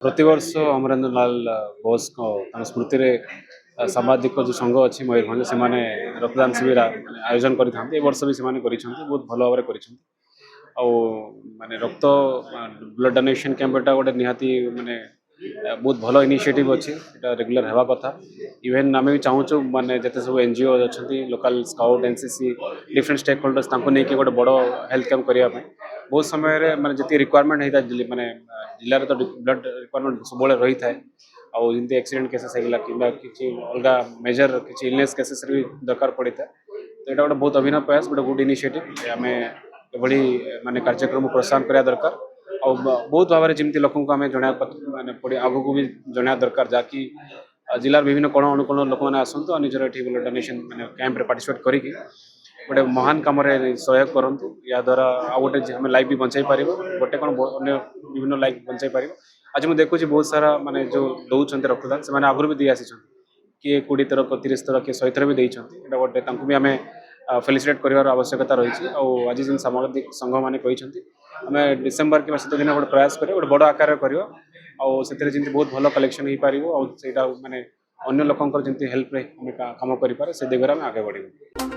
प्रतिवर्ष अमरेंद्र लाल बोस को स्मृति में सामाजिक जो संघ अच्छी मयूरभ से रक्तदान शिविर आयोजन करते वर्ष भी से बहुत भल भाव माने रक्त ब्लड डोनेशन कैंपटा गोटे निहाती माने बहुत भल इनिशिएटिव अच्छी रेगुलर हवा कथा इवेन आम भी चाहूँ माने जिते सब एनजीओ अच्छा local scout NCC different stakeholders नहीं गोटे बड़ हेल्थ कैंप करने बहुत समय माने जी रिक्वायरमेंट होता है माने जिले तो ब्लड रिक्वायरमेंट सब रही है आमती एक्सीडेंट केसेस होगा कि अलग मेजर किसी इलनेस केसेस भी दरकार पड़ी था तो यहाँ गोटे बहुत अभिनव प्रयास गोटे गुड इनिशिएटिव आम एभली माने कार्यक्रम प्रोत्साहन करा दरकार और बहुत भाव में जमी लोक आम जन माने आग को भी जन दरकार जहाँकि जिलार विभिन्न कोण अनुकोण लोक मैंने आसतु और निजर ये ब्लड डोनेशन मैंने कैंप पार्टिसिपेट करी गोटे महान कम सहयोग करूँ या द्वारा आउ गोटे आम लाइफ भी बचाई पार गोटे कौन विभिन्न लाइफ बचाई पार आज मुझे देखुची बहुत सारा माने जो दौरान रक्तदान से आगुरी भी दी आसी किए 20 थर 30 थर किए 100 थर भी देते गोटे भी आम फेलिसिटेट कर आवश्यकता रही आज जिन सामाजिक संघ मैंने आम डिसेम्बर कि शीत दिन गोटे प्रयास कर गोटे बड़ आकार करमी बहुत भल कलेक्शन हो पार और माने अन्य लोकंर जमी हेल्प कम कर दिगरे आगे बढ़।